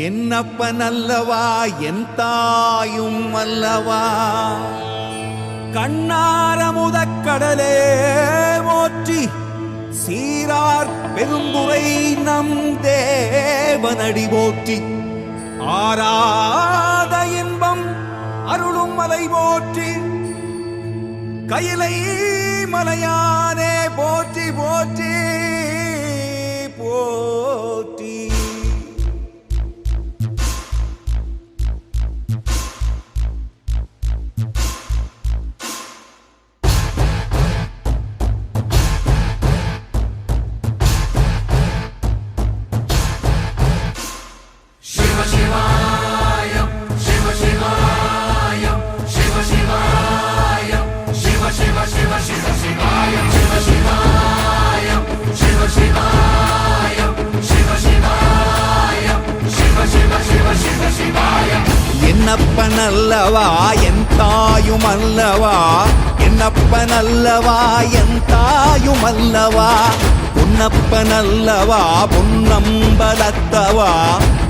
என்னப்பனல்லவா என் தாயும் அல்லவா கண்ணாரமுதக்கடலே போற்றி சீரார் பெருந்துரை நம் தேவனடி போற்றி ஆராத இன்பம் அருளும் மலை போற்றி கையிலை மலையானே போற்றி போற்றி போற்றி என்னப்பனல்லவா என் தாயும் அல்லவா என்னப்பனல்லவா என் தாயும் அல்லவா பொன்னப்பனல்லவா பொன்னம்பலத்தவா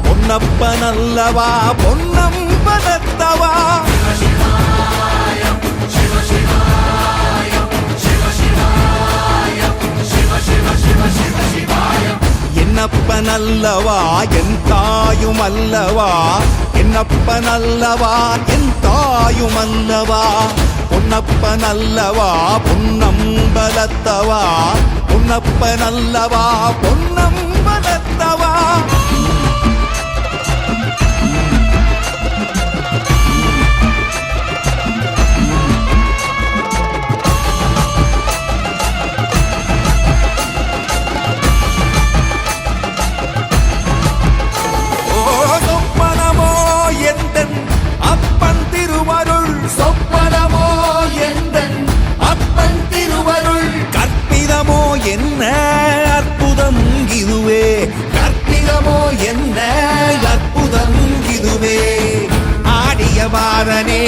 பொன்னப்பனல்லவா பொன்னம்பலத்தவா என்னப்பனல்லவா என் தாயும் அல்லவா என்னப்பனல்லவா என் தாயும் அல்லவா பொன்னப்பனல்லவா பொன்னம்பலத்தவா பொன்னப்பனல்லவா பொன்னம்பலத்தவா என்ன அற்புதம் இதுவே கற்பிதமோ என்ன அற்புதம் இதுவே ஆடிய மாதனே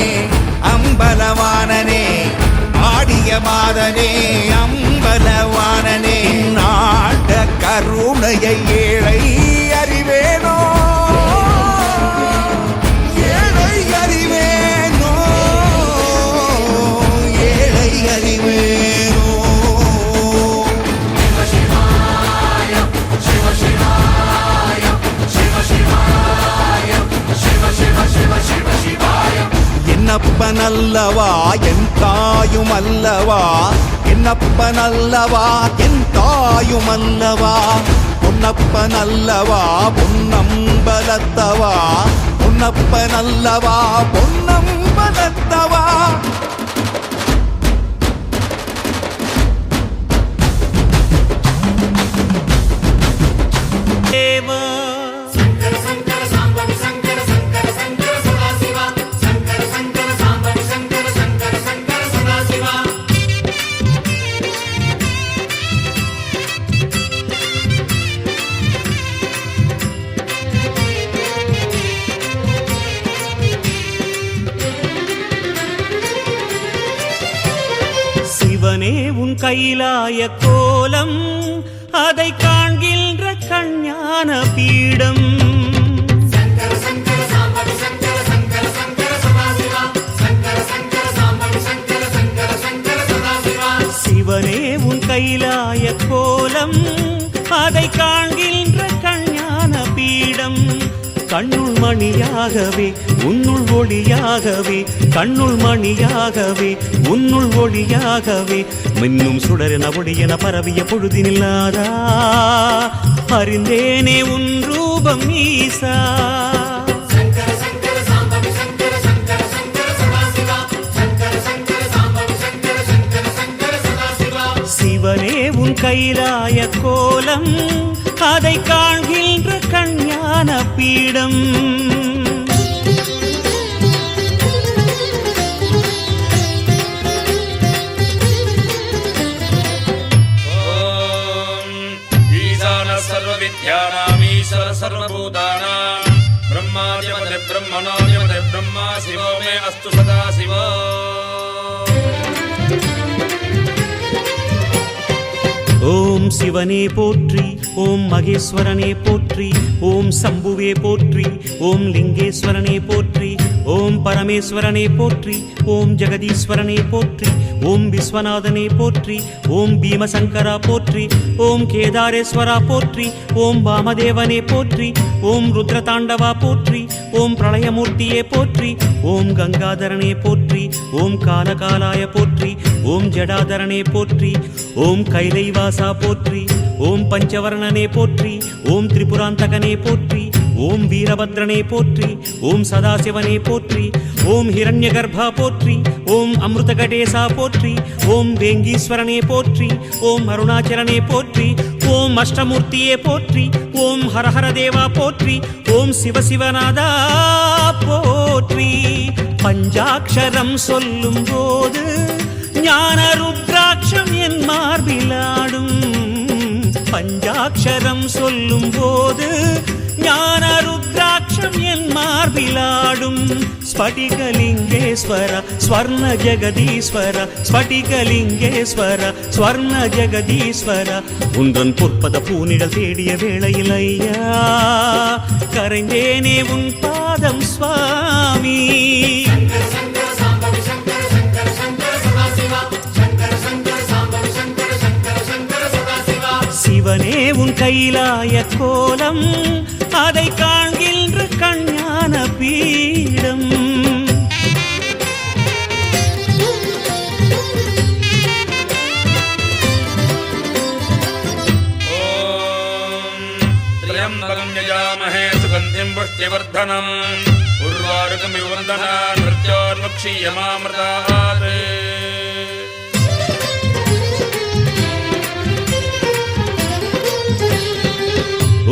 அம்பலவானனே ஆடிய மாதனே அம்பலவானனே நாட கருணையை ஏழை அறிவேனோ ஏழை அறிவேனோ ஏழை அறிவேனோ என்னப்பனல்லவா என் தாயும் அல்லவா என்னப்பனல்லவா என் தாயும் அல்லவா பொன்னப்பனல்லவா பொன்னம்பலத்தவா பொன்னப்பனல்லவா பொன்னம்பலத்தவா சிவனே உன் கைலாய கோலம் அதை காண்கின்ற கஞ்ஞான பீடம் சிவனே உன் கைலாய கோலம் அதை காண்கின்ற கஞ்ஞான பீடம் கண்ணுள் மணியாகவே உன்னுள் ஒளியாகவே கண்ணுள் மணியாகவே உன்னுள் ஒளியாகவே மின்னும் சுடரென ஒளியென பரவிய பொழுதினில்லாதா அறிந்தேனே உன் ரூபம் ஈசா சிவனே உன் கைலாய கோலம் அதை காண்கின்ற கஞ்ஞான பீடம் सर्वविद्यानामीश्वर सर्वभूतानां ब्रह्मादिपते ब्रह्मणोऽधिपते ब्रह्मा शिवो मे अस्तु सदा शिवो ஓம் சிவனே போற்றி, ஓம் மகேஸ்வரனே போற்றி, ஓம் சம்புவே போற்றி, ஓம் லிங்கேஸ்வரனே போற்றி, ஓம் பரமேஸ்வரனே போற்றி, ஓம் ஜெகதீஸ்வரனே போற்றி, ஓம் விஸ்வநாதனே போற்றி, ஓம் பீமசங்கரா போற்றி, ஓம் கேதாரேஸ்வரா போற்றி, ஓம் வாமதேவனே போற்றி, ஓம் ருத்ரதாண்டவா போற்றி, ஓம் பிரளயமூர்த்தியே போற்றி, ஓம் கங்காதரனே போற்றி, ஓம் காலகாலாய போற்றி, ஓம் ஜடாதரனே போற்றி, ஓம் கைலைவாசா போற்றி, ஓம் பஞ்சவர்ணனே போற்றி, ஓம் திரிபுராந்தகனே போற்றி, ஓம் வீரபத்ரனே போற்றி, ஓம் சதாசிவனே போற்றி, ஓம் ஹிரண்யகர்பா போற்றி, ஓம் அமிர்தகடேசா போற்றி, ஓம் வேங்கீஸ்வரனே போற்றி, ஓம் அருணாச்சலனே போற்றி, ஓம் அஷ்டமூர்த்தியே போற்றி, ஓம் ஹரஹர தேவா போற்றி, ஓம் சிவசிவநாதா போற்றி. பஞ்சாட்சரம் சொல்லும் போது ஞான ருத்ராட்சம் என் மார்பிலாடும். பஞ்சாட்சரம் சொல்லும் போது ஞான ருத்ராட்சம் என் மார்பிலாடும். ஸ்படிகலிங்கேஸ்வர ஸ்வர்ண ஜெகதீஸ்வர, ஸ்படிகலிங்கேஸ்வர ஸ்வர்ண ஜெகதீஸ்வர, உன்றன் பொற்பத பூனிடல் தேடிய வேளையில் ஐயா கரைந்தேனே உன் பாதம் சுவாமி. சிவனே உன் கைலாய கோலம், அதை காண்கின்ற கஞான பீடம். त्र्यम्बकं यजामहे सुगन्धिं पुष्टिवर्धनम् उर्वारुकमिव वन्दनान् मृत्योर्मुक्षीयमामृतात्.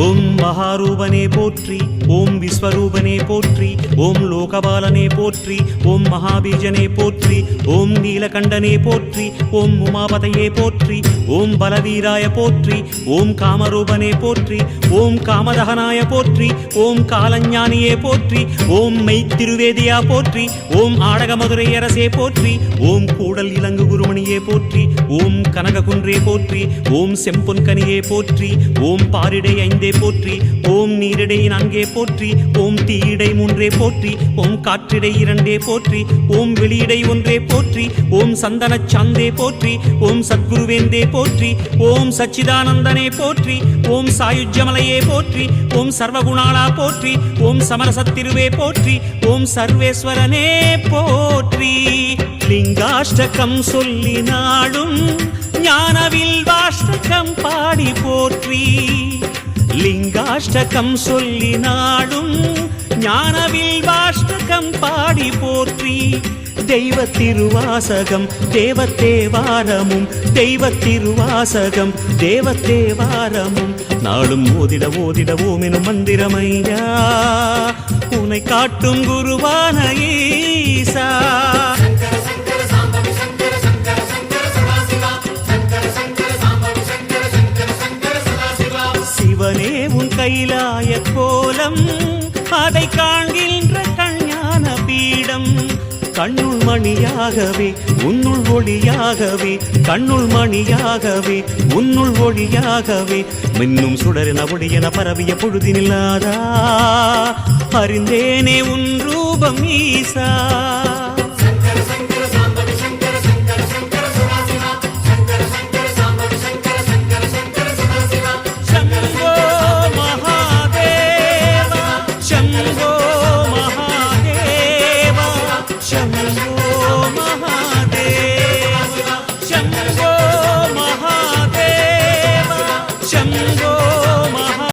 ஓம் மகாரூபனே போற்றி, ஓம் விஸ்வரூபனே போற்றி, ஓம் லோகபாலனே போற்றி, ஓம் மகாபீஜனே போற்றி, ஓம் நீலகண்டனே போற்றி, ஓம் உமாபதையே போற்றி, ஓம் பலவீராய போற்றி, ஓம் காமரூபனே போற்றி, ஓம் காமதகனாய போற்றி, ஓம் காலஞானியே போற்றி, ஓம் மெய்த்திருவேதியா போற்றி, ஓம் ஆடகமதுரை அரசே போற்றி, ஓம் கூடல் இலங்கு குருமணியே போற்றி, ஓம் கனககுன்றே போற்றி, ஓம் செம்பொன்கனியே போற்றி, ஓம் பாரிடை ஐந்தே போற்றி, ஓம் நீரிடை நான்கே போற்றி, ஓம் தீயிடை மூன்றே போற்றி, ஓம் காற்றிடை இரண்டே போற்றி, ஓம் வெளியிடை ஒன்றே போற்றி, ஓம் சந்தன சாந்தே போற்றி, ஓம் சத்குருவேந்தே போற்றி, ஓம் சச்சிதானந்தனே போற்றி, ஓம் சாயுஜ்யமலையே போற்றி, ஓம் சர்வகுணாளா போற்றி, ஓம் சமரசத்திருவே போற்றி, ஓம் சர்வேஸ்வரனே போற்றி. லிங்காஷ்டகம் சொல்லி நாடும் ஞானவில் வாஷ்டகம் பாடி போற்றி. லிங்காஷ்டகம் சொல்லி நாடும் ஞானவில் வாஷ்டகம் பாடி போற்றி. தெய்வ திருவாசகம் தேவத்தேவாரமும், தெய்வ திருவாசகம் தேவத்தேவாரமும் நாளும் ஓதிட ஓதிட ஓமெனும் மந்திரமையா உனை காட்டும் குருவான ஈசா. சிவனே உன் கைலாய கோலம், அதை காண்கின்ற கஞான பீடம். கண்ணுள் மணியாகவே உன்னுள் ஒளியாகவே, கண்ணுள் மணியாகவே உன்னுள் ஒளியாகவே, மின்னும் சுடரென ஒளியென பரவிய பொழுதினில்லாதா அறிந்தேனே உன் ரூபம் ஈசா.